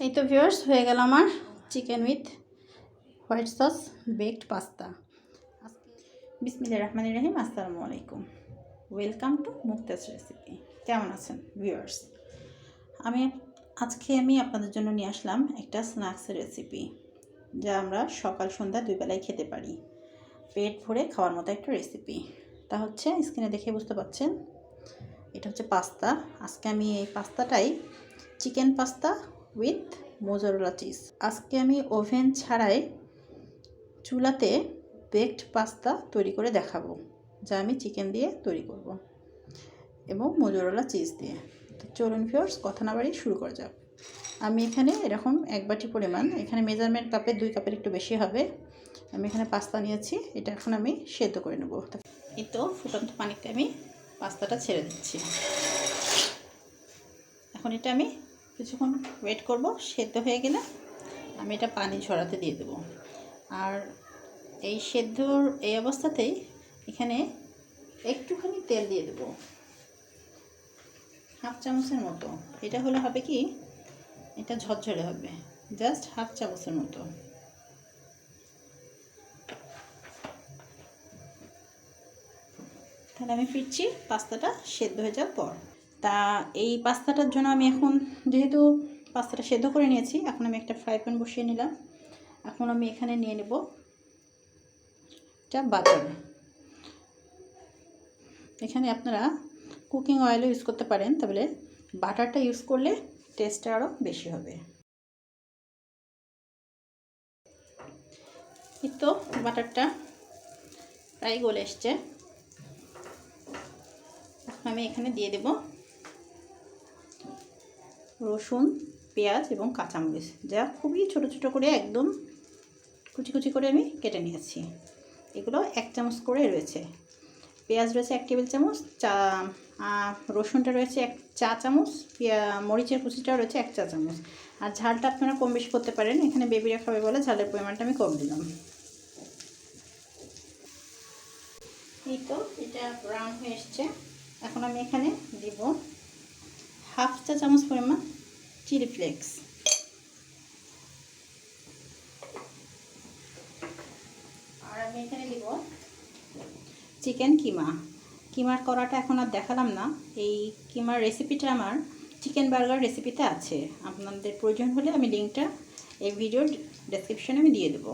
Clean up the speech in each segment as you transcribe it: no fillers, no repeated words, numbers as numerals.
এই তো ভিউয়ার্স, হয়ে গেল আমার chicken with white sauce baked pasta. বিসমিল্লাহির রহমানির রহিম। আসসালামু আলাইকুম, ওয়েলকাম টু মুক্তাজ রেসিপি। কেমন আছেন ভিউয়ার্স? আজকে আমি আপনাদের জন্য নিয়ে আসলাম একটা স্ন্যাক্সের রেসিপি, যা আমরা সকাল সন্ধ্যা দুই বেলায় খেতে পারি। পেট ভরে খাওয়ার মতো একটা রেসিপি। তা হচ্ছে স্ক্রিনে দেখে বুঝতে পারছেন, এটা হচ্ছে পাস্তা। আজকে আমি এই পাস্তাটাই chicken pasta with mozzarella cheese. আজকে আমি ওভেন ছাড়াই চুলাতে বেকড পাস্তা তৈরি করে দেখাবো, যা আমি চিকেন দিয়ে তৈরি করব এবং মোজারেলা চিজ দিয়ে। তো চলুন ভিউয়ার্স, কথা না বাড়িয়ে শুরু করা যাক। আমি এখানে এরকম এক বাটি পরিমাণ, এখানে মেজারমেন্ট কাপে 2 কাপের একটু বেশি হবে, আমি এখানে পাস্তা নিয়েছি। এটা এখন আমি সেদ্ধ করে নেব। এই তো ফুটন্ত পানিতে আমি পাস্তাটা ছেড়ে দিচ্ছি। এখন এটা আমি কিছুক্ষণ ওয়েট করব, সেদ্ধ হয়ে গেলে আমি এটা পানি ঝরাতে দিয়ে দেবো। আর এই সেদ্ধর এই অবস্থাতেই এখানে একটুখানি তেল দিয়ে দেবো, 1/2 চামচের মতো। এটা হলে হবে কি, এটা ঝরঝরে হবে, জাস্ট 1/2 চামচের মতো। তাহলে আমি ফিরছি পাস্তাটা সেদ্ধ হয়ে যাওয়ার পর। তা এই পাস্তাটার জন্য আমি এখন, যেহেতু পাস্তাটা সেদ্ধ করে নিয়েছি, এখন আমি একটা ফ্রাই প্যান বসিয়ে নিলাম। এখন আমি এখানে নিয়ে নেব এটা বাটার। এখানে আপনারা কুকিং অয়েলও ইউজ করতে পারেন, তবে বাটারটা ইউজ করলে টেস্টটা আরও বেশি হবে। এই তো বাটারটা প্রায় গলে এসছে। এখন আমি এখানে দিয়ে দেব রসুন, পেঁয়াজ এবং কাঁচামরিচ, যা খুবই ছোট ছোট করে একদম কুচি কুচি করে আমি কেটে নিয়েছি। এগুলো 1 চামচ করে রয়েছে। পেঁয়াজ রয়েছে 1 টেবিল চামচ, রসুনটা রয়েছে 1 চা চামচ, মরিচের কুচিটা রয়েছে 1 চা চামচ। আর ঝালটা আপনারা কম বেশি করতে পারেন, এখানে বেবিরা খাবে বলে ঝালের পরিমাণটা আমি কম দিলাম। এই তো এটা ব্রাউন হয়ে এসছে। এখন আমি এখানে দিব 1/2 চা চামচ পরিমাণ চিলি ফ্লেক্স। আর আমি এখানে দিব চিকেন কিমা। কিমার করাটা এখন আর দেখালাম না, এই কিমার রেসিপিটা আমার চিকেন বার্গার রেসিপিতে আছে। আপনাদের প্রয়োজন হলে আমি লিঙ্কটা এই ভিডিওর ডেসক্রিপশনে আমি দিয়ে দেবো।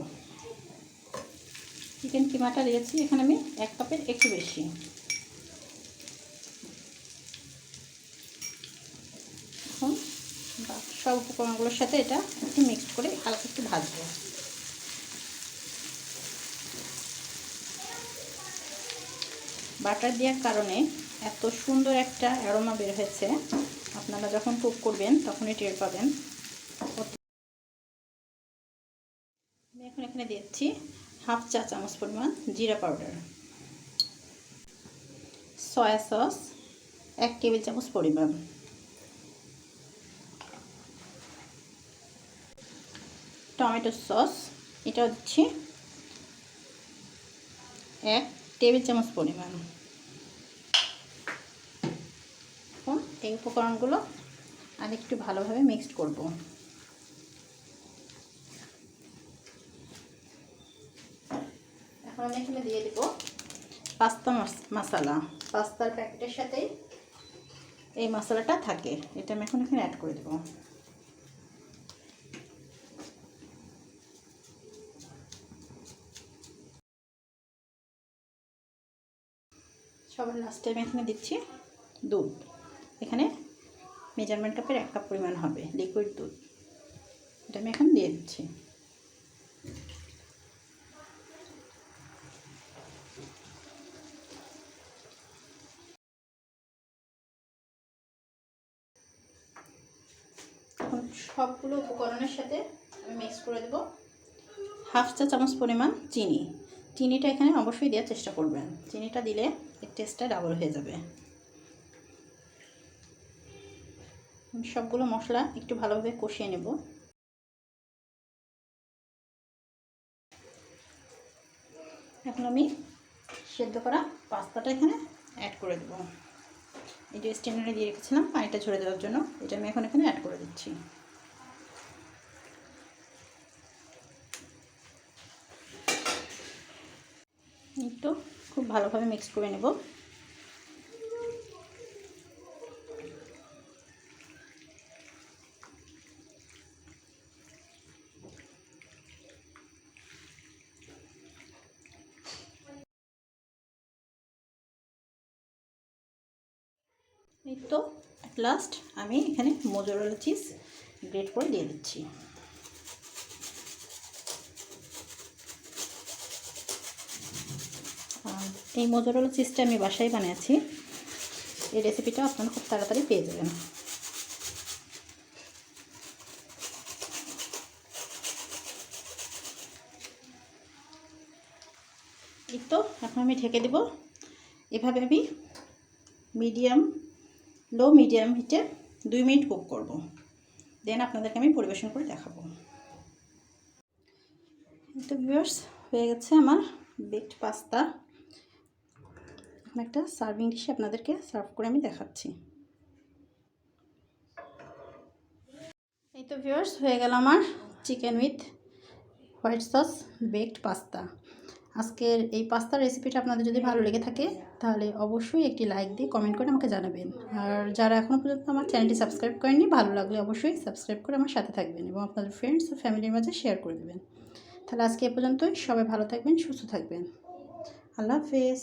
চিকেন কিমাটা দিয়েছি এখানে আমি 1 কাপের একটু বেশি। এখন সব উপকরণগুলোর সাথে এটা একটু মিক্সড করে হালকা একটু ভাজবো। বাটার দেওয়ার কারণে এত সুন্দর একটা অ্যারোমা বের হয়েছে, আপনারা যখন কুক করবেন তখনই টের পাবেন। আমি এখন এখানে দিচ্ছি 1/2 চা চামচ পরিমাণ জিরা পাউডার, সয়া সস 1 টেবিল চামচ পরিমাণ, টমেটো সস এটাও দিচ্ছি 1 টেবিল চামচ পরিমাণ। এখন এই উপকরণগুলো আর একটু ভালোভাবে মিক্সড করব। এখন আমি এখানে দিয়ে দেব পাস্তা মশলা। পাস্তার প্যাকেটের সাথে এই মশলাটা থাকে, এটা আমি এখন এখানে অ্যাড করে দেব। সবার লাস্টে আমি এখানে দিচ্ছি দুধ। এখানে মেজারমেন্ট কাপের 1 কাপ পরিমাণ হবে লিকুইড দুধ, এটা আমি এখন দিয়ে দিচ্ছি। এখন সবগুলো উপকরণের সাথে আমি মিক্স করে দেব 1/2 চা চামচ পরিমাণ চিনি। চিনিটা এখানে অবশ্যই দেওয়ার চেষ্টা করবেন, চিনিটা দিলে এর টেস্টটা ডাবল হয়ে যাবে। সবগুলো মশলা একটু ভালোভাবে কষিয়ে নেব। এখন আমি সেদ্ধ করা পাস্তাটা এখানে অ্যাড করে দেব। এই যে স্ট্যান্ডারে দিয়ে রেখেছিলাম পানিটা ঝরে দেওয়ার জন্য, এটা আমি এখন এখানে অ্যাড করে দিচ্ছি। ভালোভাবে মিক্স করে নেব। এই তো অ্যাট লাস্ট আমি এখানে মোজারেলা চিজ গ্রেট করে দিয়ে দিচ্ছি। আর এই মোজারেলা চিজটা আমি বাসায় বানিয়েছি। এই রেসিপিটা আপনারা খুব তাড়াতাড়ি পেয়ে যাবেন। এই তো এখন আমি ঢেকে দেব। এভাবে আমি লো মিডিয়াম হিটে 2 মিনিট কুক করব। দেন আপনাদেরকে আমি পরিবেশন করে দেখাবো। তো ভিউয়ার্স, হয়ে গেছে আমার বেকড পাস্তা। এখন একটা সার্ভিং ডিশে আপনাদেরকে সার্ভ করে আমি দেখাচ্ছি। এই তো ভিউয়ার্স, হয়ে গেল আমার chicken with white sauce baked pasta. আজকের এই পাস্তার রেসিপিটা আপনাদের যদি ভালো লেগে থাকে তাহলে অবশ্যই একটি লাইক দিয়ে কমেন্ট করে আমাকে জানাবেন। আর যারা এখনও পর্যন্ত আমার চ্যানেলটি সাবস্ক্রাইব করেননি, ভালো লাগলে অবশ্যই সাবস্ক্রাইব করে আমার সাথে থাকবেন এবং আপনাদের ফ্রেন্ডস ও ফ্যামিলির মাঝে শেয়ার করে দেবেন। তাহলে আজকে এ পর্যন্তই। সবাই ভালো থাকবেন, সুস্থ থাকবেন। আল্লাহ হাফেজ।